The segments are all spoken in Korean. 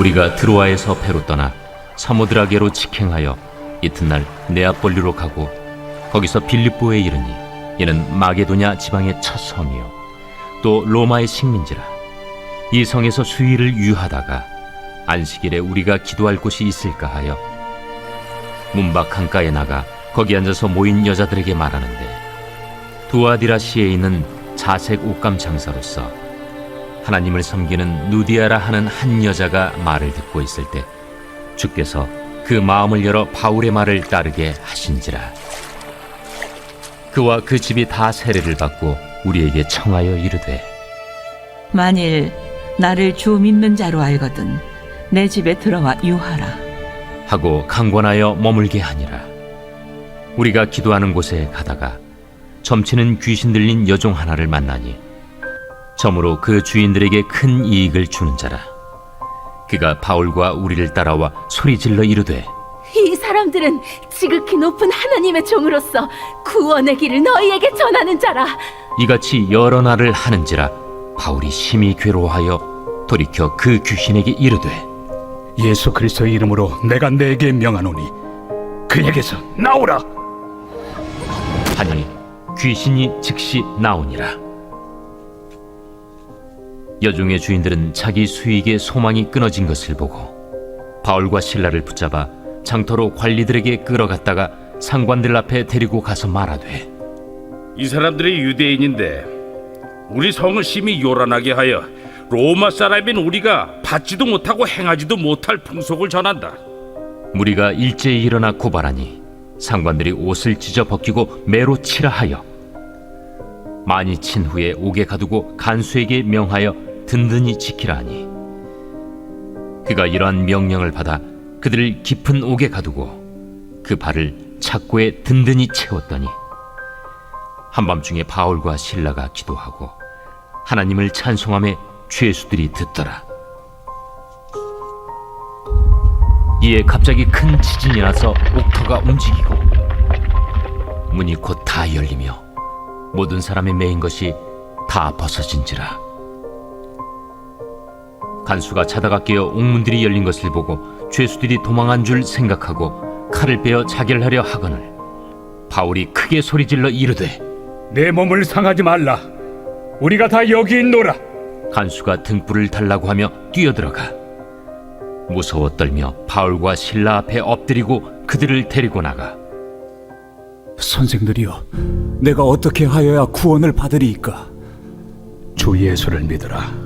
우리가 드로아에서 배로 떠나 사모드라게로 직행하여 이튿날 네아폴리로 가고 거기서 빌립보에 이르니 이는 마게도냐 지방의 첫 성이요 또 로마의 식민지라. 이 성에서 수일을 유하다가 안식일에 우리가 기도할 곳이 있을까 하여 문밖 강가에 나가 거기 앉아서 모인 여자들에게 말하는데, 두아디라시에 있는 자색 옷감 장사로서 하나님을 섬기는 누디아라 하는 한 여자가 말을 듣고 있을 때 주께서 그 마음을 열어 바울의 말을 따르게 하신지라. 그와 그 집이 다 세례를 받고 우리에게 청하여 이르되, 만일 나를 주 믿는 자로 알거든 내 집에 들어와 유하라 하고 강권하여 머물게 하니라. 우리가 기도하는 곳에 가다가 점치는 귀신 들린 여종 하나를 만나니 점으로 그 주인들에게 큰 이익을 주는 자라. 그가 바울과 우리를 따라와 소리질러 이르되, 이 사람들은 지극히 높은 하나님의 종으로서 구원의 길을 너희에게 전하는 자라. 이같이 여러 날을 하는지라 바울이 심히 괴로워하여 돌이켜 그 귀신에게 이르되, 예수 그리스도의 이름으로 내가 네게 명하노니 그에게서 나오라. 하니 귀신이 즉시 나오니라. 여종의 주인들은 자기 수익의 소망이 끊어진 것을 보고 바울과 실라를 붙잡아 장터로 관리들에게 끌어갔다가 상관들 앞에 데리고 가서 말하되, 이 사람들이 유대인인데 우리 성을 심히 요란하게 하여 로마 사람인 우리가 받지도 못하고 행하지도 못할 풍속을 전한다. 무리가 일제히 일어나 고발하니 상관들이 옷을 찢어 벗기고 매로 치라 하여 많이 친 후에 옥에 가두고 간수에게 명하여 든든히 지키라 하니, 그가 이러한 명령을 받아 그들을 깊은 옥에 가두고 그 발을 착고에 든든히 채웠더니 한밤중에 바울과 실라가 기도하고 하나님을 찬송하며 죄수들이 듣더라. 이에 갑자기 큰 지진이 나서 옥터가 움직이고 문이 곧 다 열리며 모든 사람의 매인 것이 다 벗어진지라. 간수가 자다가 깨어 옥문들이 열린 것을 보고 죄수들이 도망한 줄 생각하고 칼을 빼어 자결하려 하거늘 바울이 크게 소리질러 이르되, 내 몸을 상하지 말라. 우리가 다 여기 있노라. 간수가 등불을 달라고 하며 뛰어들어가 무서워 떨며 바울과 실라 앞에 엎드리고 그들을 데리고 나가, 선생들이여, 내가 어떻게 하여야 구원을 받으리이까? 주 예수를 믿으라.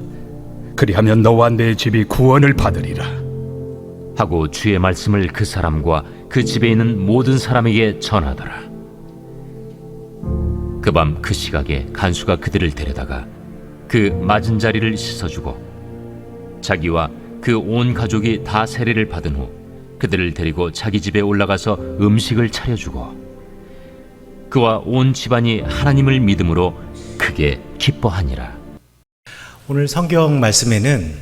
그리하면 너와 내 집이 구원을 받으리라. 하고 주의 말씀을 그 사람과 그 집에 있는 모든 사람에게 전하더라. 그 밤 그 시각에 간수가 그들을 데려다가 그 맞은 자리를 씻어주고 자기와 그 온 가족이 다 세례를 받은 후 그들을 데리고 자기 집에 올라가서 음식을 차려주고 그와 온 집안이 하나님을 믿음으로 크게 기뻐하니라. 오늘 성경 말씀에는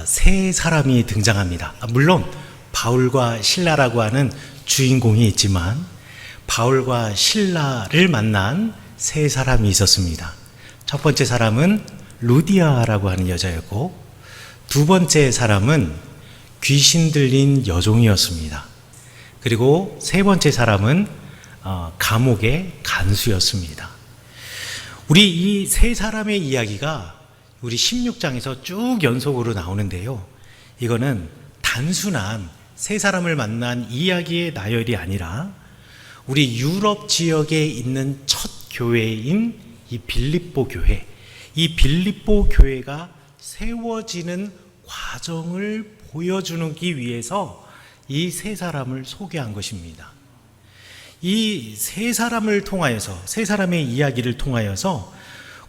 세 사람이 등장합니다. 물론 바울과 실라라고 하는 주인공이 있지만 바울과 실라를 만난 세 사람이 있었습니다. 첫 번째 사람은 루디아라고 하는 여자였고, 두 번째 사람은 귀신 들린 여종이었습니다. 그리고 세 번째 사람은 감옥의 간수였습니다. 우리 이 세 사람의 이야기가 우리 16장에서 쭉 연속으로 나오는데요, 이거는 단순한 세 사람을 만난 이야기의 나열이 아니라 우리 유럽 지역에 있는 첫 교회인 이 빌립보 교회, 이 빌립보 교회가 세워지는 과정을 보여주기 위해서 이 세 사람을 소개한 것입니다. 이 세 사람을 통하여서, 세 사람의 이야기를 통하여서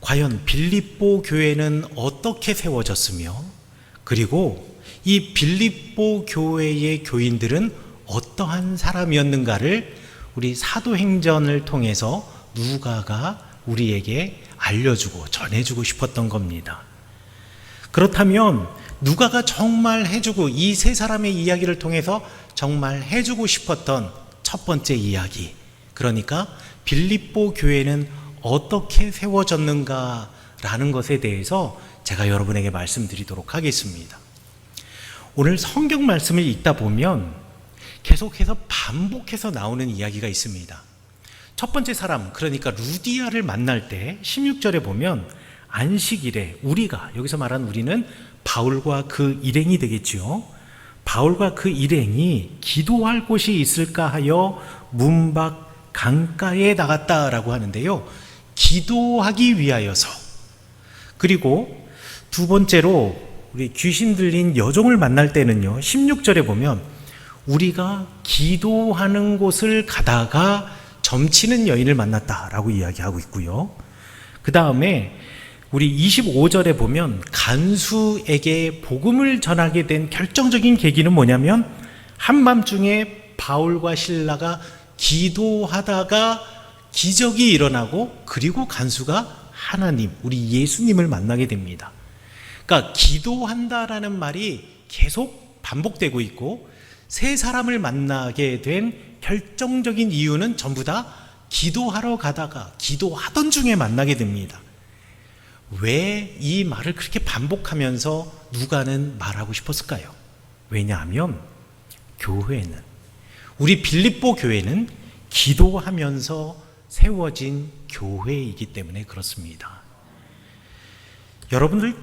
과연 빌립보 교회는 어떻게 세워졌으며, 그리고 이 빌립보 교회의 교인들은 어떠한 사람이었는가를 우리 사도행전을 통해서 누가가 우리에게 알려주고 전해주고 싶었던 겁니다. 그렇다면 누가가 정말 해주고 이 세 사람의 이야기를 통해서 정말 해주고 싶었던 첫 번째 이야기, 그러니까 빌립보 교회는 어떻게 세워졌는가라는 것에 대해서 제가 여러분에게 말씀드리도록 하겠습니다. 오늘 성경 말씀을 읽다 보면 계속해서 반복해서 나오는 이야기가 있습니다. 첫 번째 사람, 그러니까 루디아를 만날 때 16절에 보면 안식일에 우리가, 여기서 말한 우리는 바울과 그 일행이 되겠지요. 바울과 그 일행이 기도할 곳이 있을까 하여 문 밖 강가에 나갔다라고 하는데요. 기도하기 위하여서. 그리고 두 번째로 우리 귀신 들린 여종을 만날 때는요, 16절에 보면 우리가 기도하는 곳을 가다가 점치는 여인을 만났다라고 이야기하고 있고요. 그 다음에 우리 25절에 보면 간수에게 복음을 전하게 된 결정적인 계기는 뭐냐면 한밤중에 바울과 실라가 기도하다가 기적이 일어나고 그리고 간수가 하나님, 우리 예수님을 만나게 됩니다. 그러니까 기도한다라는 말이 계속 반복되고 있고 세 사람을 만나게 된 결정적인 이유는 전부 다 기도하러 가다가 기도하던 중에 만나게 됩니다. 왜 이 말을 그렇게 반복하면서 누가는 말하고 싶었을까요? 왜냐하면 교회는, 우리 빌립보 교회는 기도하면서 세워진 교회이기 때문에 그렇습니다. 여러분들,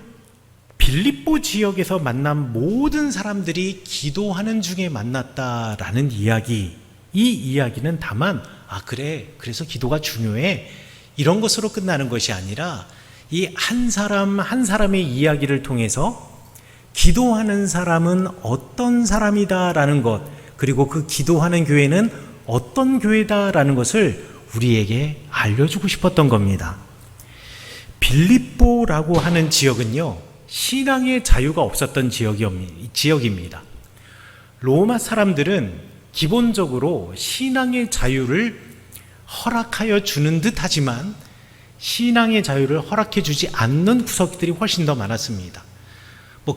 빌립보 지역에서 만난 모든 사람들이 기도하는 중에 만났다라는 이야기, 이 이야기는 다만 그래서 기도가 중요해, 이런 것으로 끝나는 것이 아니라 이 한 사람 한 사람의 이야기를 통해서 기도하는 사람은 어떤 사람이다라는 것, 그리고 그 기도하는 교회는 어떤 교회다라는 것을 우리에게 알려주고 싶었던 겁니다. 빌립보라고 하는 지역은요, 신앙의 자유가 없었던 지역입니다. 로마 사람들은 기본적으로 신앙의 자유를 허락하여 주는 듯 하지만 신앙의 자유를 허락해 주지 않는 구석들이 훨씬 더 많았습니다.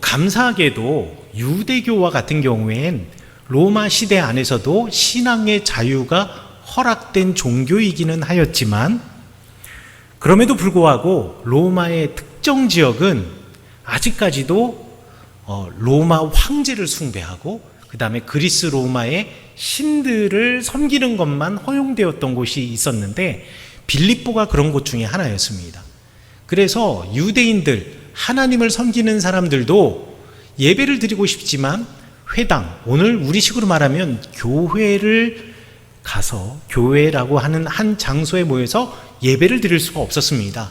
감사하게도 유대교와 같은 경우엔 로마 시대 안에서도 신앙의 자유가 허락된 종교이기는 하였지만 그럼에도 불구하고 로마의 특정 지역은 아직까지도 로마 황제를 숭배하고 그 다음에 그리스 로마의 신들을 섬기는 것만 허용되었던 곳이 있었는데 빌립보가 그런 곳 중에 하나였습니다. 그래서 유대인들, 하나님을 섬기는 사람들도 예배를 드리고 싶지만 회당, 오늘 우리식으로 말하면 교회를 가서 교회라고 하는 한 장소에 모여서 예배를 드릴 수가 없었습니다.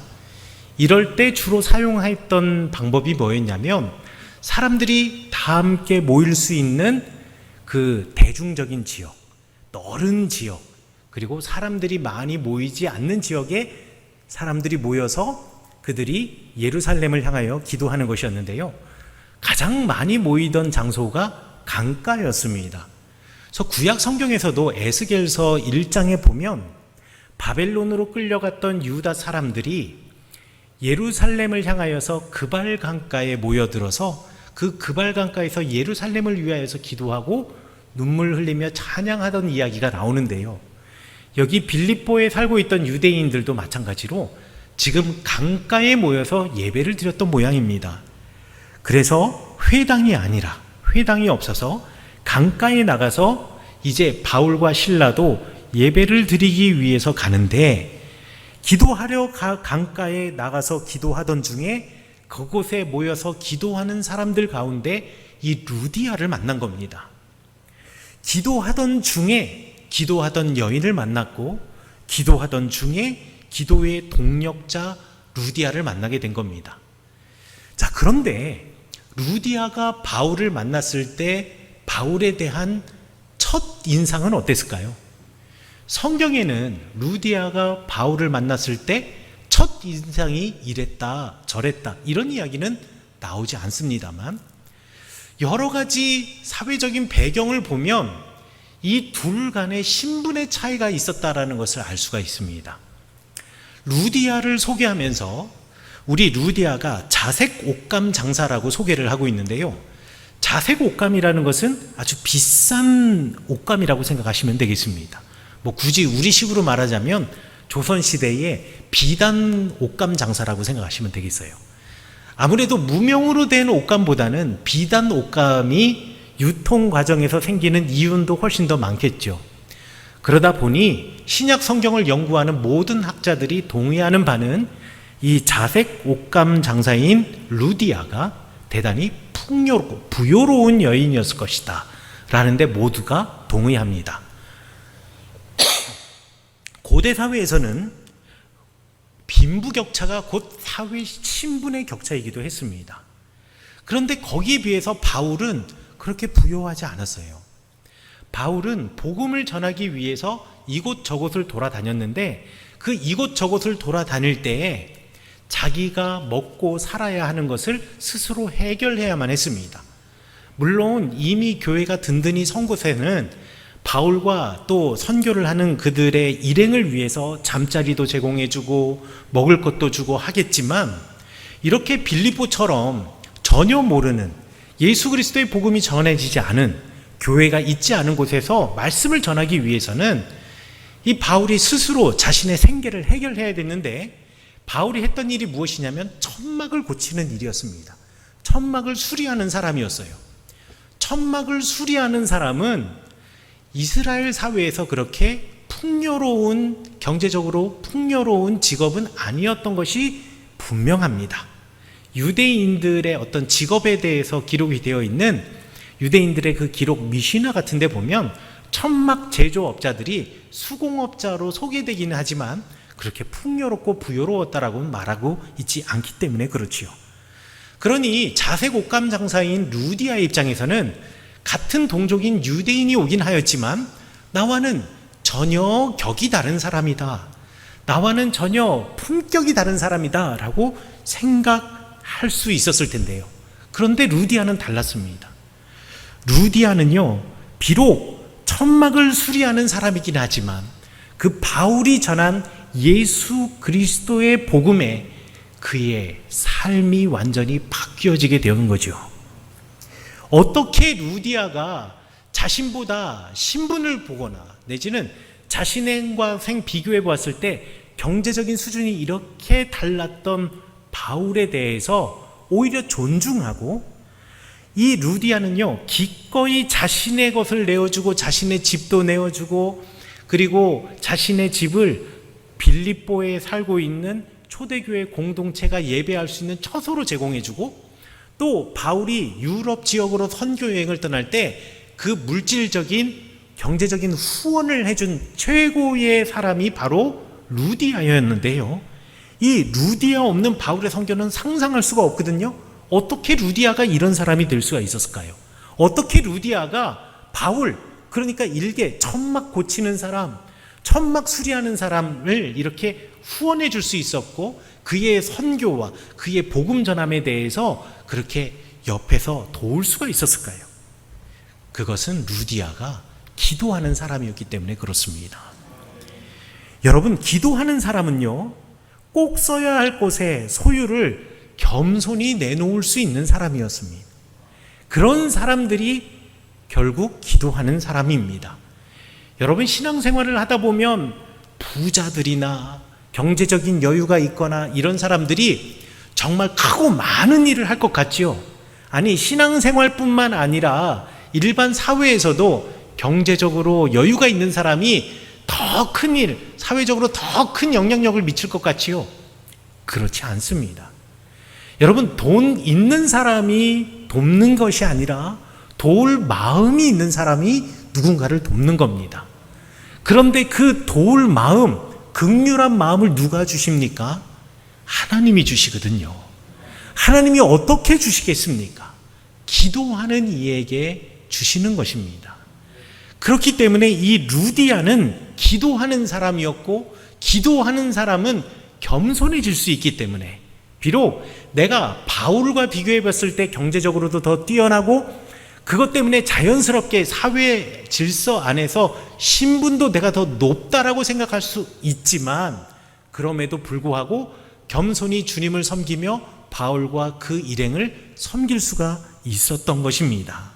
이럴 때 주로 사용했던 방법이 뭐였냐면 사람들이 다 함께 모일 수 있는 그 대중적인 지역, 넓은 지역, 그리고 사람들이 많이 모이지 않는 지역에 사람들이 모여서 그들이 예루살렘을 향하여 기도하는 것이었는데요. 가장 많이 모이던 장소가 강가였습니다. 그래서 구약 성경에서도 에스겔서 1장에 보면 바벨론으로 끌려갔던 유다 사람들이 예루살렘을 향하여서 그발 강가에 모여들어서 그 그발 강가에서 예루살렘을 위하여서 기도하고 눈물 흘리며 찬양하던 이야기가 나오는데요. 여기 빌립보에 살고 있던 유대인들도 마찬가지로 지금 강가에 모여서 예배를 드렸던 모양입니다. 그래서 회당이 아니라, 회당이 없어서 강가에 나가서 이제 바울과 실라도 예배를 드리기 위해서 가는데 기도하려 강가에 나가서 기도하던 중에 그곳에 모여서 기도하는 사람들 가운데 이 루디아를 만난 겁니다. 기도하던 중에 기도하던 여인을 만났고 기도하던 중에 기도의 동력자 루디아를 만나게 된 겁니다. 자, 그런데 루디아가 바울을 만났을 때 바울에 대한 첫 인상은 어땠을까요? 성경에는 루디아가 바울을 만났을 때 첫 인상이 이랬다 저랬다 이런 이야기는 나오지 않습니다만 여러 가지 사회적인 배경을 보면 이 둘 간의 신분의 차이가 있었다라는 것을 알 수가 있습니다. 루디아를 소개하면서 우리 루디아가 자색 옷감 장사라고 소개를 하고 있는데요. 자색 옷감이라는 것은 아주 비싼 옷감이라고 생각하시면 되겠습니다. 굳이 우리식으로 말하자면 조선시대의 비단 옷감 장사라고 생각하시면 되겠어요. 아무래도 무명으로 된 옷감보다는 비단 옷감이 유통 과정에서 생기는 이윤도 훨씬 더 많겠죠. 그러다 보니 신약 성경을 연구하는 모든 학자들이 동의하는 바는 이 자색 옷감 장사인 루디아가 대단히 풍요롭고 부요로운 여인이었을 것이다 라는데 모두가 동의합니다. 고대 사회에서는 빈부격차가 곧 사회 신분의 격차이기도 했습니다. 그런데 거기에 비해서 바울은 그렇게 부요하지 않았어요. 바울은 복음을 전하기 위해서 이곳저곳을 돌아다녔는데 그 이곳저곳을 돌아다닐 때에 자기가 먹고 살아야 하는 것을 스스로 해결해야만 했습니다. 물론 이미 교회가 든든히 선 곳에는 바울과 또 선교를 하는 그들의 일행을 위해서 잠자리도 제공해주고 먹을 것도 주고 하겠지만 이렇게 빌립보처럼 전혀 모르는 예수 그리스도의 복음이 전해지지 않은 교회가 있지 않은 곳에서 말씀을 전하기 위해서는 이 바울이 스스로 자신의 생계를 해결해야 됐는데 바울이 했던 일이 무엇이냐면 천막을 고치는 일이었습니다. 천막을 수리하는 사람이었어요. 천막을 수리하는 사람은 이스라엘 사회에서 그렇게 풍요로운, 경제적으로 풍요로운 직업은 아니었던 것이 분명합니다. 유대인들의 어떤 직업에 대해서 기록이 되어 있는 유대인들의 그 기록 미시나 같은 데 보면 천막 제조업자들이 수공업자로 소개되기는 하지만 그렇게 풍요롭고 부요로웠다라고 말하고 있지 않기 때문에 그렇지요. 그러니 자색 옷감 장사인 루디아의 입장에서는 같은 동족인 유대인이 오긴 하였지만 나와는 전혀 격이 다른 사람이다. 나와는 전혀 품격이 다른 사람이다 라고 생각할 수 있었을 텐데요. 그런데 루디아는 달랐습니다. 루디아는요, 비록 천막을 수리하는 사람이긴 하지만 그 바울이 전한 예수 그리스도의 복음에 그의 삶이 완전히 바뀌어지게 되는 거죠. 어떻게 루디아가 자신보다 신분을 보거나 내지는 자신과 비교해 보았을 때 경제적인 수준이 이렇게 달랐던 바울에 대해서 오히려 존중하고 이 루디아는요 기꺼이 자신의 것을 내어주고 자신의 집도 내어주고 그리고 자신의 집을 빌립보에 살고 있는 초대교회 공동체가 예배할 수 있는 처소로 제공해주고 또 바울이 유럽 지역으로 선교 여행을 떠날 때 그 물질적인 경제적인 후원을 해준 최고의 사람이 바로 루디아였는데요. 이 루디아 없는 바울의 선교는 상상할 수가 없거든요. 어떻게 루디아가 이런 사람이 될 수가 있었을까요? 어떻게 루디아가 바울, 그러니까 일개 천막 고치는 사람, 천막 수리하는 사람을 이렇게 후원해 줄 수 있었고 그의 선교와 그의 복음 전함에 대해서 그렇게 옆에서 도울 수가 있었을까요? 그것은 루디아가 기도하는 사람이었기 때문에 그렇습니다. 여러분, 기도하는 사람은요 꼭 써야 할 곳에 소유를 겸손히 내놓을 수 있는 사람이었습니다. 그런 사람들이 결국 기도하는 사람입니다. 여러분, 신앙생활을 하다 보면 부자들이나 경제적인 여유가 있거나 이런 사람들이 정말 크고 많은 일을 할 것 같지요. 아니, 신앙생활뿐만 아니라 일반 사회에서도 경제적으로 여유가 있는 사람이 더 큰 일, 사회적으로 더 큰 영향력을 미칠 것 같지요. 그렇지 않습니다. 여러분, 돈 있는 사람이 돕는 것이 아니라 도울 마음이 있는 사람이 누군가를 돕는 겁니다. 그런데 그 도울 마음, 긍휼한 마음을 누가 주십니까? 하나님이 주시거든요. 하나님이 어떻게 주시겠습니까? 기도하는 이에게 주시는 것입니다. 그렇기 때문에 이 루디아는 기도하는 사람이었고 기도하는 사람은 겸손해질 수 있기 때문에 비록 내가 바울과 비교해 봤을 때 경제적으로도 더 뛰어나고 그것 때문에 자연스럽게 사회 질서 안에서 신분도 내가 더 높다라고 생각할 수 있지만 그럼에도 불구하고 겸손히 주님을 섬기며 바울과 그 일행을 섬길 수가 있었던 것입니다.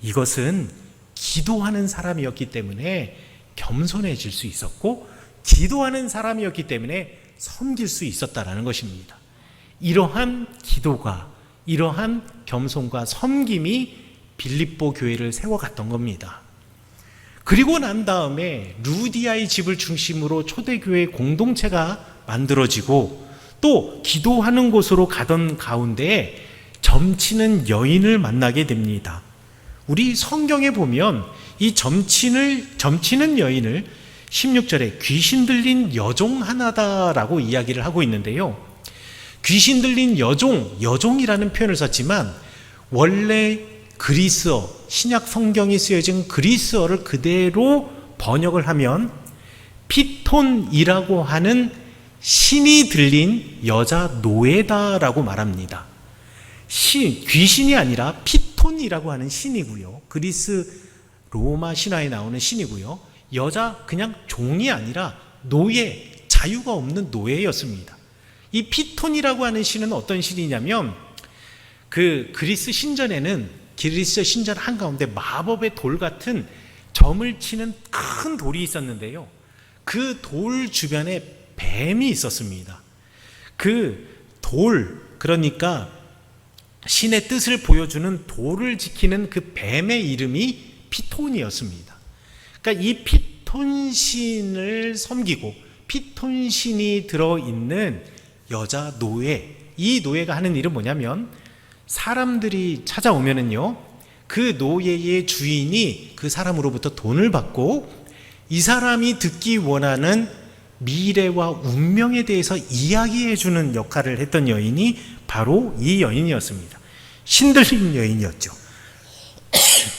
이것은 기도하는 사람이었기 때문에 겸손해질 수 있었고 기도하는 사람이었기 때문에 섬길 수 있었다라는 것입니다. 이러한 기도가, 이러한 겸손과 섬김이 빌립보 교회를 세워갔던 겁니다. 그리고 난 다음에 루디아의 집을 중심으로 초대교회 공동체가 만들어지고 또 기도하는 곳으로 가던 가운데 점치는 여인을 만나게 됩니다. 우리 성경에 보면 이 점치는 여인을 16절에 귀신 들린 여종 하나다라고 이야기를 하고 있는데요. 귀신 들린 여종이라는 표현을 썼지만 원래 그리스어, 신약 성경이 쓰여진 그리스어를 그대로 번역을 하면 피톤이라고 하는 신이 들린 여자 노예다라고 말합니다. 귀신이 아니라 피톤이라고 하는 신이고요. 그리스 로마 신화에 나오는 신이고요. 여자 그냥 종이 아니라 노예, 자유가 없는 노예였습니다. 이 피톤이라고 하는 신은 어떤 신이냐면 그 그리스 신전 한가운데 마법의 돌 같은 점을 치는 큰 돌이 있었는데요. 그 돌 주변에 뱀이 있었습니다. 그 돌, 그러니까 신의 뜻을 보여주는 돌을 지키는 그 뱀의 이름이 피톤이었습니다. 그러니까 이 피톤신을 섬기고 피톤신이 들어있는 여자 노예, 이 노예가 하는 일은 뭐냐면 사람들이 찾아오면은요, 그 노예의 주인이 그 사람으로부터 돈을 받고 이 사람이 듣기 원하는 미래와 운명에 대해서 이야기해주는 역할을 했던 여인이 바로 이 여인이었습니다. 신들린 여인이었죠.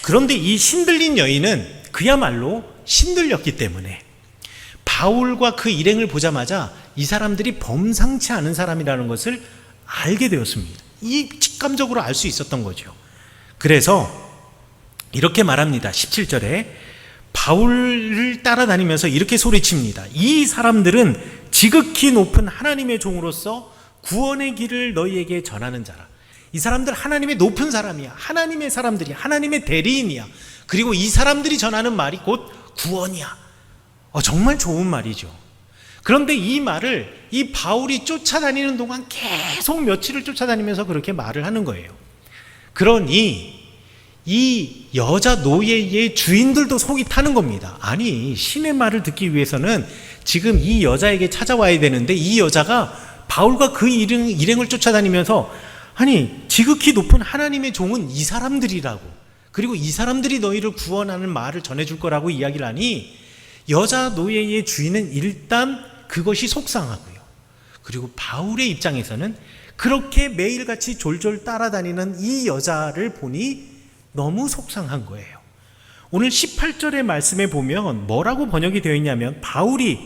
그런데 이 신들린 여인은 그야말로 신들렸기 때문에 바울과 그 일행을 보자마자 이 사람들이 범상치 않은 사람이라는 것을 알게 되었습니다. 이 직감적으로 알 수 있었던 거죠. 그래서 이렇게 말합니다. 17절에 바울을 따라다니면서 이렇게 소리칩니다. 이 사람들은 지극히 높은 하나님의 종으로서 구원의 길을 너희에게 전하는 자라. 이 사람들 하나님의 높은 사람이야. 하나님의 사람들이야. 하나님의 대리인이야. 그리고 이 사람들이 전하는 말이 곧 구원이야. 정말 좋은 말이죠. 그런데 이 말을 이 바울이 쫓아다니는 동안 계속 며칠을 쫓아다니면서 그렇게 말을 하는 거예요. 그러니 이 여자 노예의 주인들도 속이 타는 겁니다. 아니, 신의 말을 듣기 위해서는 지금 이 여자에게 찾아와야 되는데 이 여자가 바울과 그 일행을 쫓아다니면서 아니, 지극히 높은 하나님의 종은 이 사람들이라고, 그리고 이 사람들이 너희를 구원하는 말을 전해줄 거라고 이야기를 하니 여자 노예의 주인은 일단 그것이 속상하고요. 그리고 바울의 입장에서는 그렇게 매일같이 졸졸 따라다니는 이 여자를 보니 너무 속상한 거예요. 오늘 18절의 말씀에 보면 뭐라고 번역이 되어 있냐면 바울이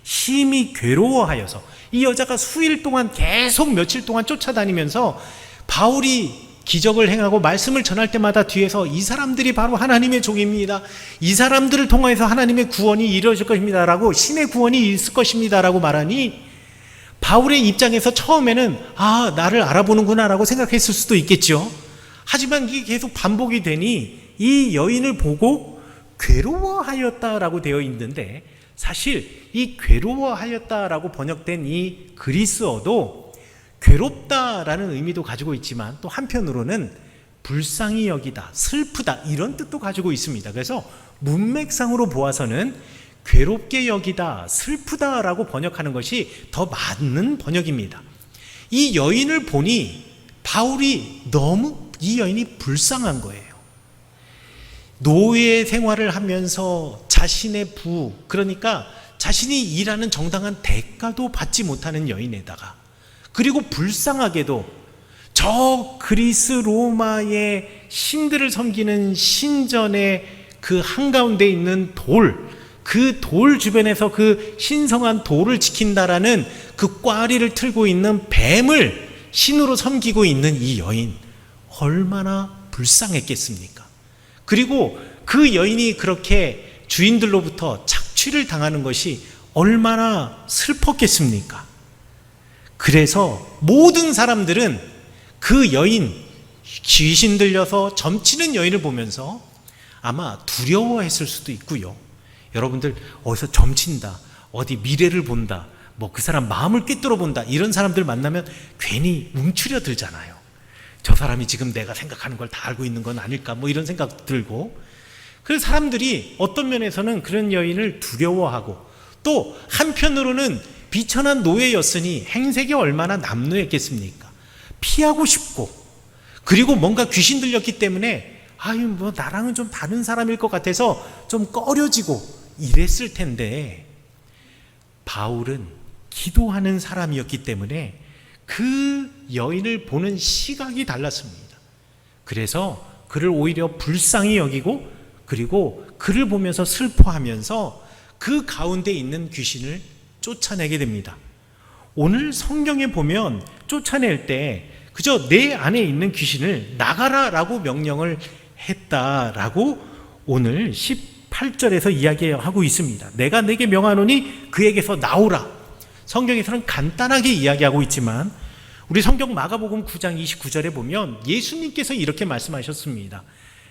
심히 괴로워하여서, 이 여자가 수일 동안 계속 며칠 동안 쫓아다니면서 바울이 기적을 행하고 말씀을 전할 때마다 뒤에서 이 사람들이 바로 하나님의 종입니다. 이 사람들을 통해서 하나님의 구원이 이루어질 것입니다. 라고, 신의 구원이 있을 것입니다. 라고 말하니 바울의 입장에서 처음에는 나를 알아보는구나 라고 생각했을 수도 있겠죠. 하지만 이게 계속 반복이 되니 이 여인을 보고 괴로워하였다라고 되어 있는데, 사실 이 괴로워하였다라고 번역된 이 그리스어도 괴롭다라는 의미도 가지고 있지만 또 한편으로는 불쌍히 여기다, 슬프다, 이런 뜻도 가지고 있습니다. 그래서 문맥상으로 보아서는 괴롭게 여기다, 슬프다라고 번역하는 것이 더 맞는 번역입니다. 이 여인을 보니 바울이 너무 이 여인이 불쌍한 거예요. 노예 생활을 하면서 자신의 그러니까 자신이 일하는 정당한 대가도 받지 못하는 여인에다가, 그리고 불쌍하게도 저 그리스 로마의 신들을 섬기는 신전의 그 한가운데 있는 그 돌 주변에서 그 신성한 돌을 지킨다라는 그 꽈리를 틀고 있는 뱀을 신으로 섬기고 있는 이 여인, 얼마나 불쌍했겠습니까? 그리고 그 여인이 그렇게 주인들로부터 착취를 당하는 것이 얼마나 슬펐겠습니까? 그래서 모든 사람들은 그 여인, 귀신 들려서 점치는 여인을 보면서 아마 두려워했을 수도 있고요. 여러분들 어디서 점친다, 어디 미래를 본다, 뭐 그 사람 마음을 꿰뚫어 본다, 이런 사람들 만나면 괜히 움츠려 들잖아요. 저 사람이 지금 내가 생각하는 걸 다 알고 있는 건 아닐까, 뭐 이런 생각 들고. 그래서 사람들이 어떤 면에서는 그런 여인을 두려워하고, 또 한편으로는 비천한 노예였으니 행색이 얼마나 남루했겠습니까? 피하고 싶고, 그리고 뭔가 귀신 들렸기 때문에 아유 뭐 나랑은 좀 다른 사람일 것 같아서 좀 꺼려지고 이랬을 텐데, 바울은 기도하는 사람이었기 때문에 그 여인을 보는 시각이 달랐습니다. 그래서 그를 오히려 불쌍히 여기고, 그리고 그를 보면서 슬퍼하면서 그 가운데 있는 귀신을 쫓아내게 됩니다. 오늘 성경에 보면 쫓아낼 때 그저 내 안에 있는 귀신을 나가라라고 명령을 했다라고 오늘 18절에서 이야기하고 있습니다. 내가 내게 명하노니 그에게서 나오라. 성경에서는 간단하게 이야기하고 있지만 우리 성경 마가복음 9장 29절에 보면 예수님께서 이렇게 말씀하셨습니다.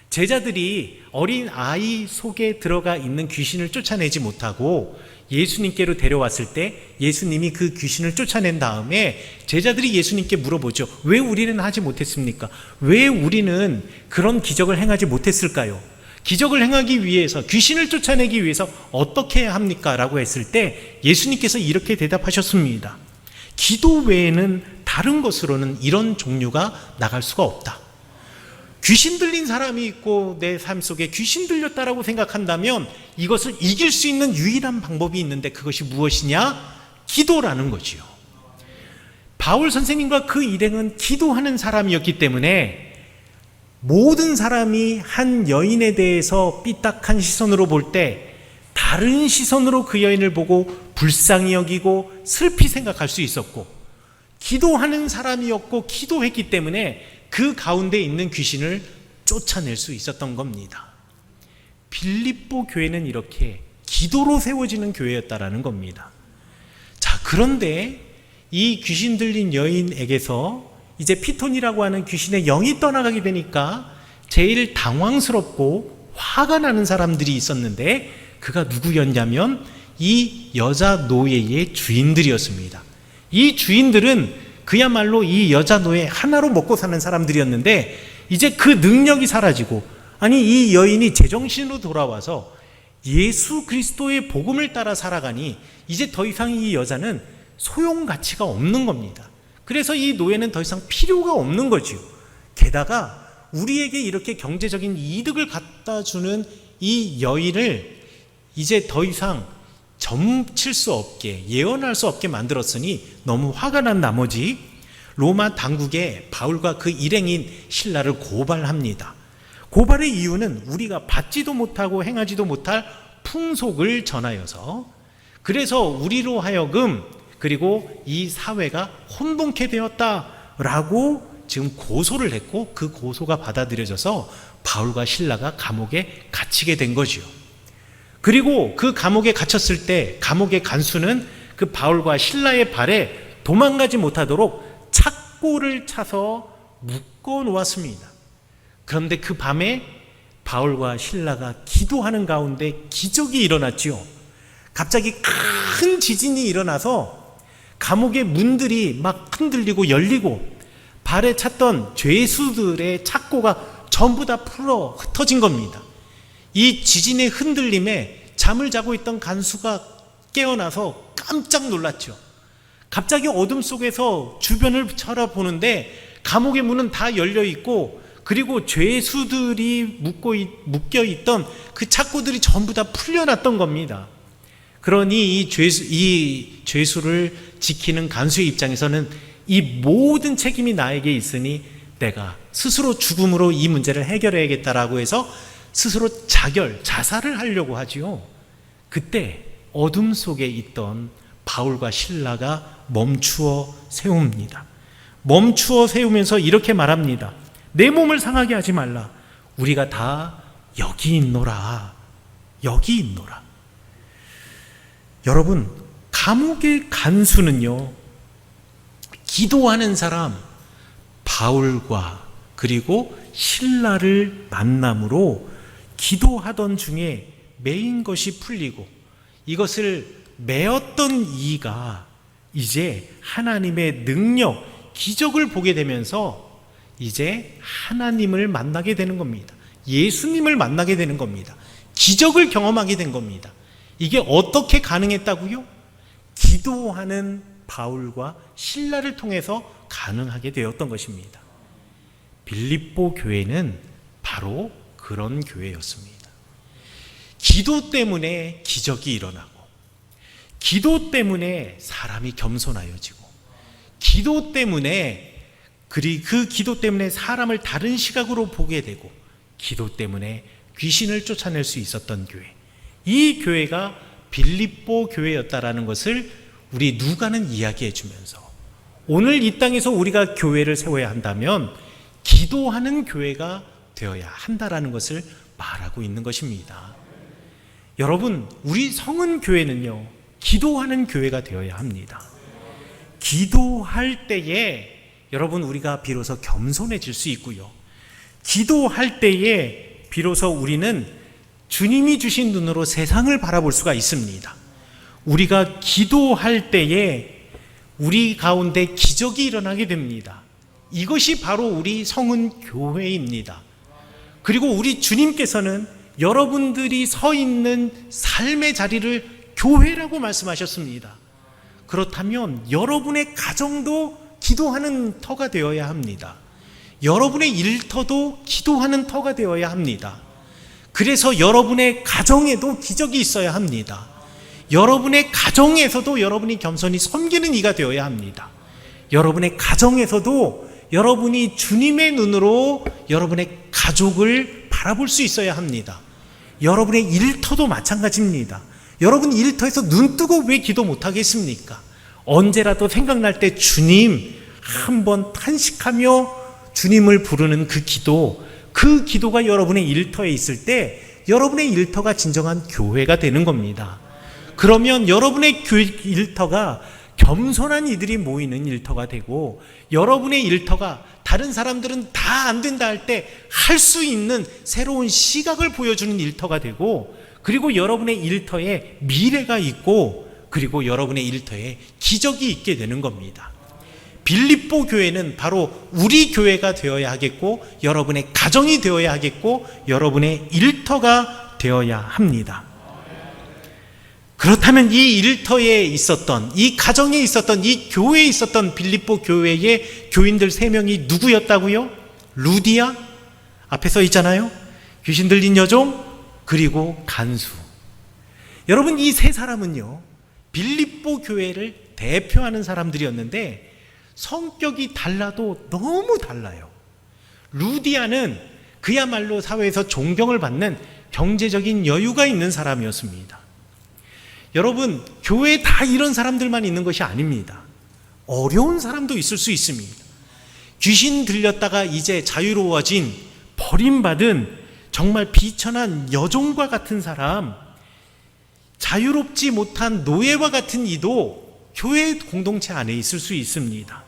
제자들이 어린 아이 속에 들어가 있는 귀신을 쫓아내지 못하고 예수님께로 데려왔을 때 예수님이 그 귀신을 쫓아낸 다음에 제자들이 예수님께 물어보죠. 왜 우리는 하지 못했습니까? 왜 우리는 그런 기적을 행하지 못했을까요? 기적을 행하기 위해서, 귀신을 쫓아내기 위해서 어떻게 해야 합니까? 라고 했을 때 예수님께서 이렇게 대답하셨습니다. 기도 외에는 다른 것으로는 이런 종류가 나갈 수가 없다. 귀신 들린 사람이 있고 내 삶 속에 귀신 들렸다라고 생각한다면 이것을 이길 수 있는 유일한 방법이 있는데 그것이 무엇이냐? 기도라는 거지요. 바울 선생님과 그 일행은 기도하는 사람이었기 때문에 모든 사람이 한 여인에 대해서 삐딱한 시선으로 볼 때 다른 시선으로 그 여인을 보고 불쌍히 여기고 슬피 생각할 수 있었고, 기도하는 사람이었고 기도했기 때문에 그 가운데 있는 귀신을 쫓아낼 수 있었던 겁니다. 빌립보 교회는 이렇게 기도로 세워지는 교회였다라는 겁니다. 자, 그런데 이 귀신 들린 여인에게서 이제 피톤이라고 하는 귀신의 영이 떠나가게 되니까 제일 당황스럽고 화가 나는 사람들이 있었는데 그가 누구였냐면 이 여자 노예의 주인들이었습니다. 이 주인들은 그야말로 이 여자 노예 하나로 먹고 사는 사람들이었는데 이제 그 능력이 사라지고, 아니 이 여인이 제정신으로 돌아와서 예수 그리스도의 복음을 따라 살아가니 이제 더 이상 이 여자는 소용 가치가 없는 겁니다. 그래서 이 노예는 더 이상 필요가 없는 거지요. 게다가 우리에게 이렇게 경제적인 이득을 갖다 주는 이 여인을 이제 더 이상 점칠 수 없게, 예언할 수 없게 만들었으니 너무 화가 난 나머지 로마 당국에 바울과 그 일행인 실라를 고발합니다. 고발의 이유는 우리가 받지도 못하고 행하지도 못할 풍속을 전하여서, 그래서 우리로 하여금 그리고 이 사회가 혼돈케 되었다라고 지금 고소를 했고, 그 고소가 받아들여져서 바울과 실라가 감옥에 갇히게 된 거지요. 그리고 그 감옥에 갇혔을 때 감옥의 간수는 그 바울과 신라의 발에 도망가지 못하도록 착고를 차서 묶어 놓았습니다. 그런데 그 밤에 바울과 신라가 기도하는 가운데 기적이 일어났지요. 갑자기 큰 지진이 일어나서 감옥의 문들이 막 흔들리고 열리고 발에 찼던 죄수들의 착고가 전부 다 풀어 흩어진 겁니다. 이 지진의 흔들림에 잠을 자고 있던 간수가 깨어나서 깜짝 놀랐죠. 갑자기 어둠 속에서 주변을 쳐다보는데 감옥의 문은 다 열려 있고, 그리고 죄수들이 묶여 있던 그 착고들이 전부 다 풀려났던 겁니다. 그러니 이 죄수를 지키는 간수의 입장에서는 이 모든 책임이 나에게 있으니 내가 스스로 죽음으로 이 문제를 해결해야겠다라고 해서 스스로 자살을 하려고 하지요. 그때 어둠 속에 있던 바울과 신라가 멈추어 세웁니다. 멈추어 세우면서 이렇게 말합니다. 내 몸을 상하게 하지 말라. 우리가 다 여기 있노라. 여기 있노라. 여러분, 감옥의 간수는요, 기도하는 사람 바울과 그리고 신라를 만남으로 기도하던 중에 매인 것이 풀리고 이것을 메었던 이가 이제 하나님의 능력, 기적을 보게 되면서 이제 하나님을 만나게 되는 겁니다. 예수님을 만나게 되는 겁니다. 기적을 경험하게 된 겁니다. 이게 어떻게 가능했다고요? 기도하는 바울과 실라를 통해서 가능하게 되었던 것입니다. 빌립보 교회는 바로 그런 교회였습니다. 기도 때문에 기적이 일어나고, 기도 때문에 사람이 겸손하여지고, 기도 때문에 그 기도 때문에 사람을 다른 시각으로 보게 되고, 기도 때문에 귀신을 쫓아낼 수 있었던 교회, 이 교회가 빌립보 교회였다라는 것을 우리 누가는 이야기해 주면서, 오늘 이 땅에서 우리가 교회를 세워야 한다면 기도하는 교회가 되어야 한다라는 것을 말하고 있는 것입니다. 여러분, 우리 성은 교회는요, 기도하는 교회가 되어야 합니다. 기도할 때에 여러분, 우리가 비로소 겸손해질 수 있고요, 기도할 때에 비로소 우리는 주님이 주신 눈으로 세상을 바라볼 수가 있습니다. 우리가 기도할 때에 우리 가운데 기적이 일어나게 됩니다. 이것이 바로 우리 성은 교회입니다. 그리고 우리 주님께서는 여러분들이 서 있는 삶의 자리를 교회라고 말씀하셨습니다. 그렇다면 여러분의 가정도 기도하는 터가 되어야 합니다. 여러분의 일터도 기도하는 터가 되어야 합니다. 그래서 여러분의 가정에도 기적이 있어야 합니다. 여러분의 가정에서도 여러분이 겸손히 섬기는 이가 되어야 합니다. 여러분의 가정에서도 여러분이 주님의 눈으로 여러분의 가족을 바라볼 수 있어야 합니다. 여러분의 일터도 마찬가지입니다. 여러분 일터에서 눈 뜨고 왜 기도 못하겠습니까? 언제라도 생각날 때 주님 한번 탄식하며 주님을 부르는 그 기도가 여러분의 일터에 있을 때 여러분의 일터가 진정한 교회가 되는 겁니다. 그러면 여러분의 일터가 겸손한 이들이 모이는 일터가 되고, 여러분의 일터가 다른 사람들은 다 안 된다 할 때 할 수 있는 새로운 시각을 보여주는 일터가 되고, 그리고 여러분의 일터에 미래가 있고, 그리고 여러분의 일터에 기적이 있게 되는 겁니다. 빌립보 교회는 바로 우리 교회가 되어야 하겠고, 여러분의 가정이 되어야 하겠고, 여러분의 일터가 되어야 합니다. 그렇다면 이 일터에 있었던, 이 가정에 있었던, 이 교회에 있었던 빌립보 교회의 교인들 3명이 누구였다고요? 루디아, 앞에 서 있잖아요. 귀신 들린 여종, 그리고 간수. 여러분, 이 3사람은요 빌립보 교회를 대표하는 사람들이었는데 성격이 달라도 너무 달라요. 루디아는 그야말로 사회에서 존경을 받는 경제적인 여유가 있는 사람이었습니다. 여러분, 교회에 다 이런 사람들만 있는 것이 아닙니다. 어려운 사람도 있을 수 있습니다. 귀신 들렸다가 이제 자유로워진, 버림받은 정말 비천한 여종과 같은 사람, 자유롭지 못한 노예와 같은 이도 교회 공동체 안에 있을 수 있습니다.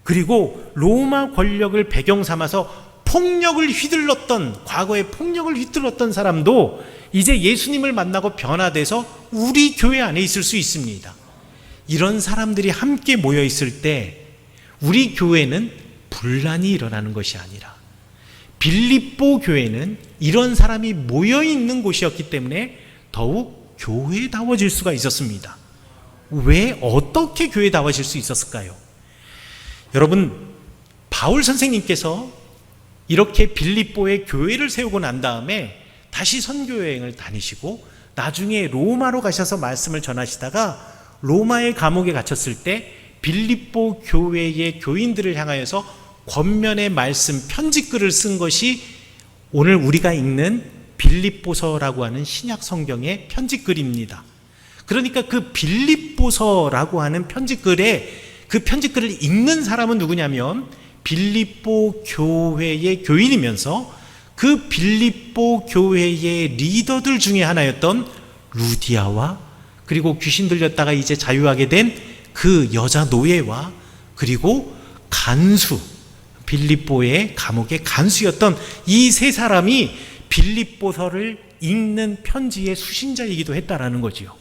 그리고 로마 권력을 배경 삼아서 과거에 폭력을 휘둘렀던 사람도 이제 예수님을 만나고 변화돼서 우리 교회 안에 있을 수 있습니다. 이런 사람들이 함께 모여 있을 때 우리 교회는 분란이 일어나는 것이 아니라, 빌립보 교회는 이런 사람이 모여 있는 곳이었기 때문에 더욱 교회다워질 수가 있었습니다. 왜, 어떻게 교회다워질 수 있었을까요? 여러분, 바울 선생님께서 이렇게 빌립보에 교회를 세우고 난 다음에 다시 선교여행을 다니시고 나중에 로마로 가셔서 말씀을 전하시다가 로마의 감옥에 갇혔을 때 빌립보 교회의 교인들을 향하여서 권면의 말씀 편지글을 쓴 것이 오늘 우리가 읽는 빌립보서라고 하는 신약 성경의 편지글입니다. 그러니까 그 빌립보서라고 하는 편지글에, 그 편지글을 읽는 사람은 누구냐면 빌립보 교회의 교인이면서 그 빌립보 교회의 리더들 중에 하나였던 루디아와, 그리고 귀신 들렸다가 이제 자유하게 된 그 여자 노예와, 그리고 간수, 빌립보의 감옥의 간수였던 이 3사람이 빌립보서를 읽는 편지의 수신자이기도 했다라는 거지요.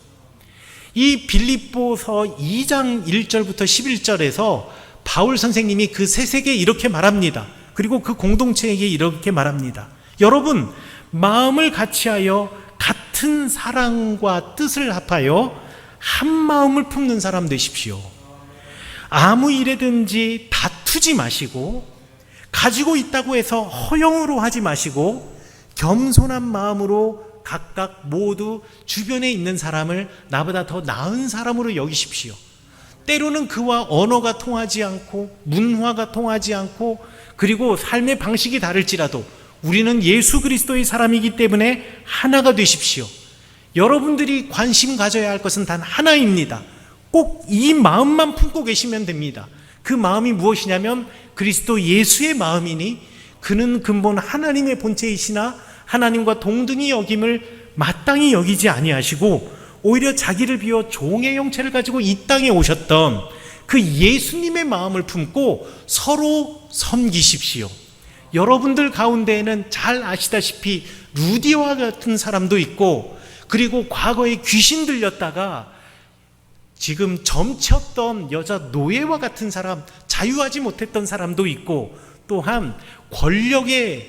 이 빌립보서 2장 1절부터 11절에서 바울 선생님이 그 셋에게 이렇게 말합니다. 그리고 그 공동체에게 이렇게 말합니다. 여러분, 마음을 같이하여 같은 사랑과 뜻을 합하여 한 마음을 품는 사람 되십시오. 아무 일에든지 다투지 마시고 가지고 있다고 해서 허영으로 하지 마시고 겸손한 마음으로 각각 모두 주변에 있는 사람을 나보다 더 나은 사람으로 여기십시오. 때로는 그와 언어가 통하지 않고 문화가 통하지 않고 그리고 삶의 방식이 다를지라도 우리는 예수 그리스도의 사람이기 때문에 하나가 되십시오. 여러분들이 관심 가져야 할 것은 단 하나입니다. 꼭 이 마음만 품고 계시면 됩니다. 그 마음이 무엇이냐면 그리스도 예수의 마음이니 그는 근본 하나님의 본체이시나 하나님과 동등히 여김을 마땅히 여기지 아니하시고 오히려 자기를 비워 종의 형체를 가지고 이 땅에 오셨던 그 예수님의 마음을 품고 서로 섬기십시오. 여러분들 가운데에는 잘 아시다시피 루디와 같은 사람도 있고 그리고 과거에 귀신 들렸다가 지금 점쳤던 여자 노예와 같은 사람, 자유하지 못했던 사람도 있고 또한 권력을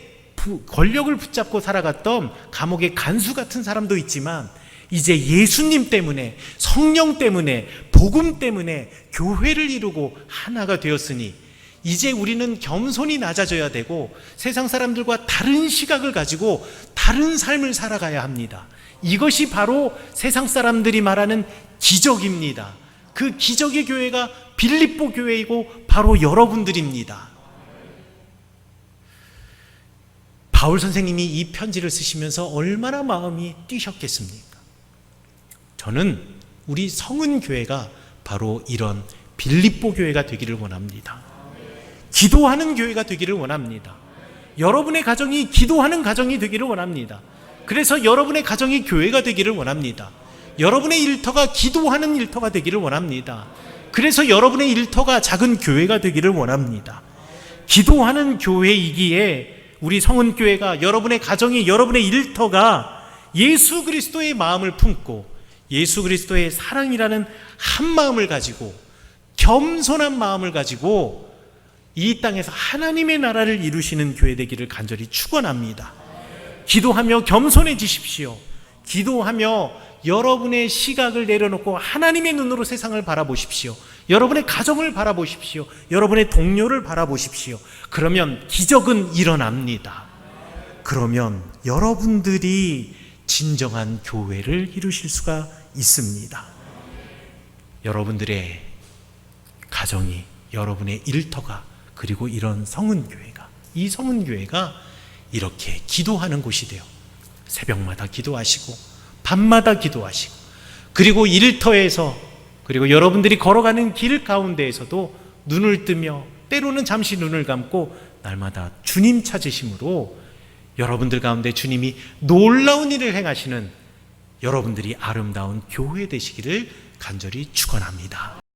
붙잡고 살아갔던 감옥의 간수 같은 사람도 있지만 이제 예수님 때문에 성령 때문에 복음 때문에 교회를 이루고 하나가 되었으니 이제 우리는 겸손히 낮아져야 되고 세상 사람들과 다른 시각을 가지고 다른 삶을 살아가야 합니다. 이것이 바로 세상 사람들이 말하는 기적입니다. 그 기적의 교회가 빌립보 교회이고 바로 여러분들입니다. 바울 선생님이 이 편지를 쓰시면서 얼마나 마음이 뛰셨겠습니까? 저는 우리 성은교회가 바로 이런 빌립보 교회가 되기를 원합니다. 기도하는 교회가 되기를 원합니다. 여러분의 가정이 기도하는 가정이 되기를 원합니다. 그래서 여러분의 가정이 교회가 되기를 원합니다. 여러분의 일터가 기도하는 일터가 되기를 원합니다. 그래서 여러분의 일터가 작은 교회가 되기를 원합니다. 기도하는 교회이기에 우리 성은교회가 여러분의 가정이 여러분의 일터가 예수 그리스도의 마음을 품고 예수 그리스도의 사랑이라는 한 마음을 가지고 겸손한 마음을 가지고 이 땅에서 하나님의 나라를 이루시는 교회 되기를 간절히 축원합니다. 기도하며 겸손해지십시오. 기도하며 여러분의 시각을 내려놓고 하나님의 눈으로 세상을 바라보십시오. 여러분의 가정을 바라보십시오. 여러분의 동료를 바라보십시오. 그러면 기적은 일어납니다. 그러면 여러분들이 진정한 교회를 이루실 수가 있습니다. 여러분들의 가정이, 여러분의 일터가, 그리고 이런 성은교회가, 이 성은교회가 이렇게 기도하는 곳이 돼요. 새벽마다 기도하시고 밤마다 기도하시고 그리고 일터에서 그리고 여러분들이 걸어가는 길 가운데에서도 눈을 뜨며 때로는 잠시 눈을 감고 날마다 주님 찾으심으로 여러분들 가운데 주님이 놀라운 일을 행하시는 여러분들이 아름다운 교회 되시기를 간절히 축원합니다.